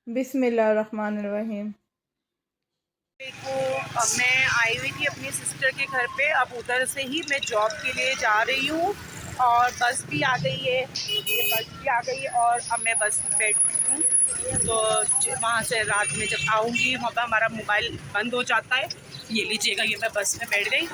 बिस्मिल्लाहिर्रहमानिर्रहीम। देखो, अब मैं आई हुई थी अपनी सिस्टर के घर पे। अब उधर से ही मैं जॉब के लिए जा रही हूँ और बस भी आ गई है। ये बस भी आ गई और अब मैं बस में बैठी हूँ। तो वहाँ से रात में जब आऊँगी वहाँ पर हमारा मोबाइल बंद हो जाता है। ये लीजिएगा, ये मैं बस में बैठ गई।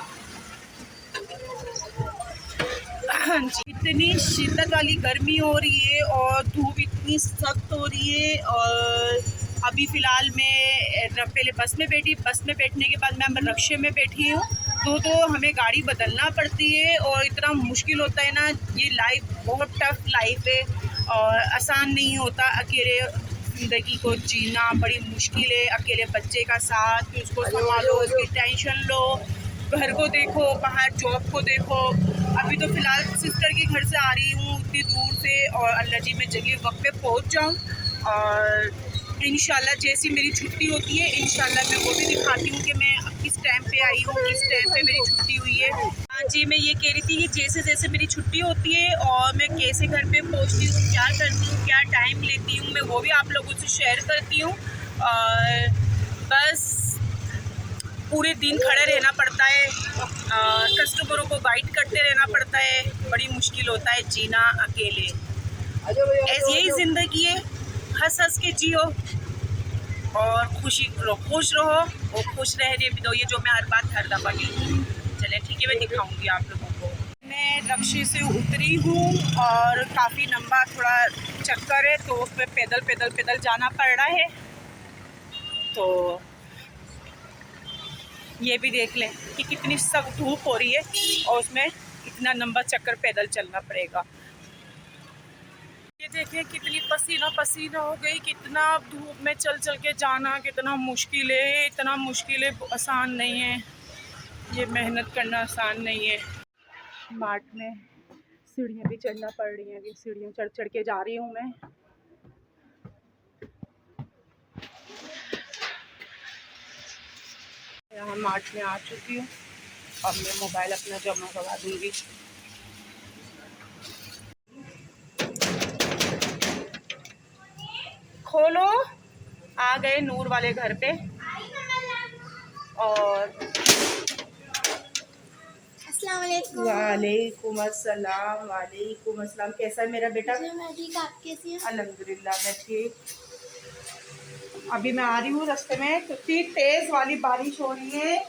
हाँ जी, इतनी शिद्दत वाली गर्मी हो रही है और धूप इतनी सख्त हो रही है। और अभी फ़िलहाल मैं पहले बस में बैठी, बस में बैठने के बाद मैं अब रक्शे में बैठी हूँ। तो हमें गाड़ी बदलना पड़ती है और इतना मुश्किल होता है ना। ये लाइफ बहुत टफ लाइफ है और आसान नहीं होता। अकेले ज़िंदगी को जीना बड़ी मुश्किल है। अकेले बच्चे का साथ, फिर उसको संभालो, उसकी टेंशन लो, घर को देखो, बाहर जॉब को देखो। अभी तो फ़िलहाल सिस्टर के घर से आ रही हूँ इतनी दूर से और अल्लाह जी मैं जल्दी वक्त पे पहुँच जाऊँ। और इंशाल्लाह जैसी मेरी छुट्टी होती है इंशाल्लाह मैं वो भी दिखाती हूँ कि मैं किस टाइम पे आई हूँ, किस टाइम पे मेरी छुट्टी हुई है। हाँ जी, मैं ये कह रही थी कि जैसे जैसे मेरी छुट्टी होती है और मैं कैसे घर पे पहुँचती हूँ, क्या करती हूँ, क्या टाइम लेती हूँ, मैं वो भी आप लोगों से शेयर करती हूँ। और बस पूरे दिन खड़े रहना पड़ता है, कस्टमरों को गाइड करते रहना पड़ता है। बड़ी मुश्किल होता है जीना अकेले। ऐसी यही ज़िंदगी है, हंस हंस के जियो और खुश रहो और खुश रहने भी दो। ये जो मैं हर बात हर दफ़ा की। चले ठीक है, मैं दिखाऊंगी आप लोगों को। मैं रक्शे से उतरी हूँ और काफ़ी लंबा थोड़ा चक्कर है तो उसमें पैदल जाना पड़ रहा है। तो ये भी देख लें कि कितनी सख्त धूप हो रही है और उसमें इतना लंबा चक्कर पैदल चलना पड़ेगा। ये देखें कितनी पसीना पसीना हो गई। कितना धूप में चल चल के जाना कितना मुश्किल है, इतना मुश्किल है, आसान नहीं है। ये मेहनत करना आसान नहीं है। मार्ट में सीढ़ियाँ भी चढ़ना पड़ रही हैं। अभी सीढ़ियाँ चढ़ चढ़ के जा रही हूँ मैं। यहाँ मार्ट में आ चुकी हूँ। अब मैं मोबाइल अपना जमा करवा दूँगी। खोलो, आ गए नूर वाले घर पे। और वालेकुम अस्सलाम। वालेकुम अस्सलाम। कैसा है मेरा बेटा? मैं ठीक, आप कैसी हैं? अल्हम्दुलिल्लाह मैं ठीक। अभी मैं आ रही हूँ रास्ते में तो इतनी तेज वाली बारिश हो रही है,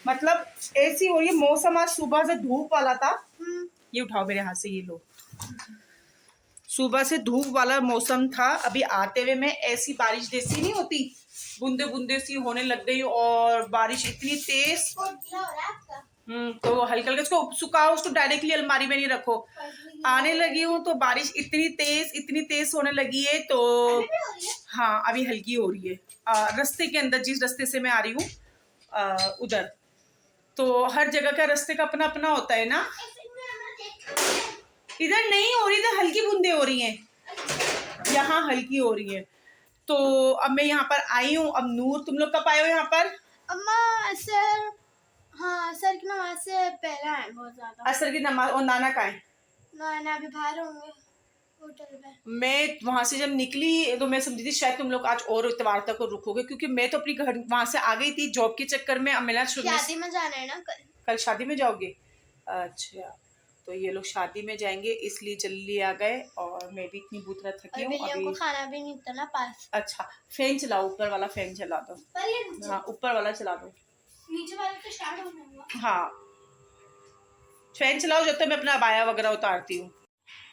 मतलब ऐसी हो रही है। मौसम आज सुबह से धूप वाला था। ये उठाओ मेरे हाथ से, ये लो। सुबह से धूप वाला मौसम था। अभी आते हुए मैं ऐसी बारिश जैसी नहीं होती, बूंदे बूंदे सी होने लग गई और बारिश इतनी तेज। तो हल्का हल्का इसको सुखाओ, उसको डायरेक्टली अलमारी में नहीं रखो। आने लगी हूँ तो बारिश इतनी तेज होने लगी है। तो हाँ अभी हल्की हो रही है। रास्ते के अंदर, जिस रास्ते से मैं आ रही हूँ उधर, तो हर जगह का रास्ते का अपना अपना होता है ना। इधर नहीं हो रही, इधर हल्की बूंदे हो रही हैं, यहाँ हल्की हो रही है। तो अब मैं यहाँ पर आई हूँ। अब नूर, तुम लोग कब आए हो यहाँ पर? अम्मा सर, हाँ सर की नमाज से पहले आए बहुत ज्यादा। असर की नमाज। और नाना का है? नाना अभी बाहर होंगे होटल में। मैं वहां से जब निकली तो मैं समझी थी शायद तुम लोग आज और इतवार तक रुकोगे, क्योंकि मैं तो अपनी घर वहां से आ गई थी जॉब के चक्कर में। अब मेरा शादी में जाना है ना कल शादी में जाओगे? अच्छा, तो ये लोग शादी में जाएंगे इसलिए जल्दी आ गए और मैं भी इतनी बुरी तरह थकी हूँ अभी। को खाना भी नहीं था ना पास। अच्छा, फैन चलाओ, ऊपर वाला फैन चला दो। हाँ ऊपर वाला चला दो। नीचे वाला तो स्टार्ट होने हुआ। हाँ फैन चलाओ जब तक मैं अपना अबाया वगैरह उतारती हूँ।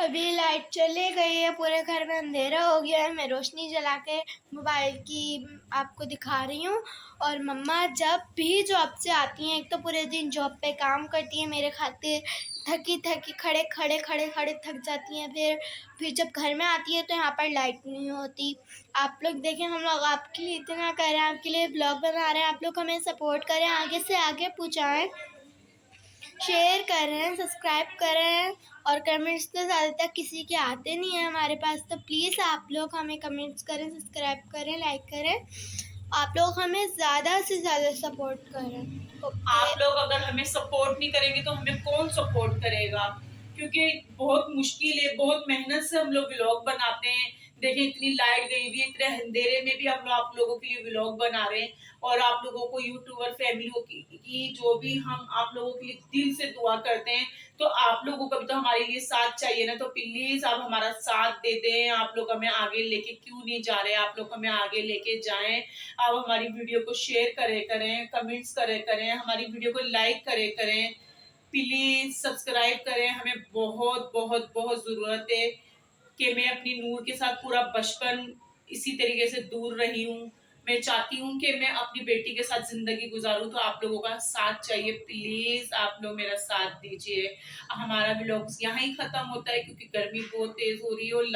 अभी लाइट चले गई है, पूरे घर में अंधेरा हो गया है। मैं रोशनी जला के मोबाइल की आपको दिखा रही हूँ। और मम्मा जब भी जॉब से आती हैं, एक तो पूरे दिन जॉब पे काम करती हैं मेरे खातिर, थकी थकी खड़े खड़े थक जाती हैं। फिर जब घर में आती है तो यहाँ पर लाइट नहीं होती। आप लोग देखें, हम लोग आपके लिए इतना कर रहे हैं, आपके लिए ब्लॉग बना रहे हैं, आप लोग हमें सपोर्ट करें, आगे से आगे पहुँचाएँ, शेयर कर रहे हैं, सब्सक्राइब कर रहे हैं। और कमेंट्स तो ज़्यादातर किसी के आते नहीं हैं हमारे पास, तो प्लीज़ आप लोग हमें कमेंट्स करें, सब्सक्राइब करें, लाइक करें। आप लोग हमें ज़्यादा से ज़्यादा सपोर्ट करें। आप लोग अगर हमें सपोर्ट नहीं करेंगे तो हमें कौन सपोर्ट करेगा? क्योंकि बहुत मुश्किल है, बहुत मेहनत से हम लोग व्लॉग बनाते हैं, देखिए इतनी लाइट गई हुई है, इतने अंधेरे में भी हम आप लोगों के लिए व्लॉग बना रहे हैं और आप लोगों को यूट्यूबर फैमिली की जो भी हम आप लोगों के लिए दिल से दुआ करते हैं, तो आप लोगों का भी तो हमारे लिए साथ चाहिए ना। तो प्लीज आप हमारा साथ दे दें। आप लोग हमें आगे लेके क्यों नहीं जा रहे, आप लोग हमें आगे लेके जाएं। आप हमारी वीडियो को शेयर करें, कमेंट्स करें, हमारी वीडियो को लाइक करें, प्लीज सब्सक्राइब करें। हमें बहुत बहुत बहुत जरूरत है कि मैं अपनी नूर के साथ पूरा बचपन इसी तरीके से दूर रही हूँ। मैं चाहती हूँ कि मैं अपनी बेटी के साथ जिंदगी गुजारूं, तो आप लोगों का साथ चाहिए। प्लीज आप लोग मेरा साथ दीजिए। हमारा व्लॉग यहाँ ही खत्म होता है क्योंकि गर्मी बहुत तेज हो रही है और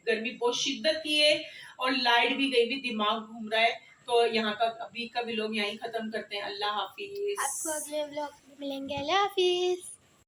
गर्मी बहुत शिद्दत की है और लाइट भी गई भी, दिमाग घूम रहा है। तो यहाँ का अभी का व्लॉग यहीं खत्म करते हैं। अल्लाह हाफिज। आपको अगले व्लॉग में मिलेंगे। अल्लाह हाफिज।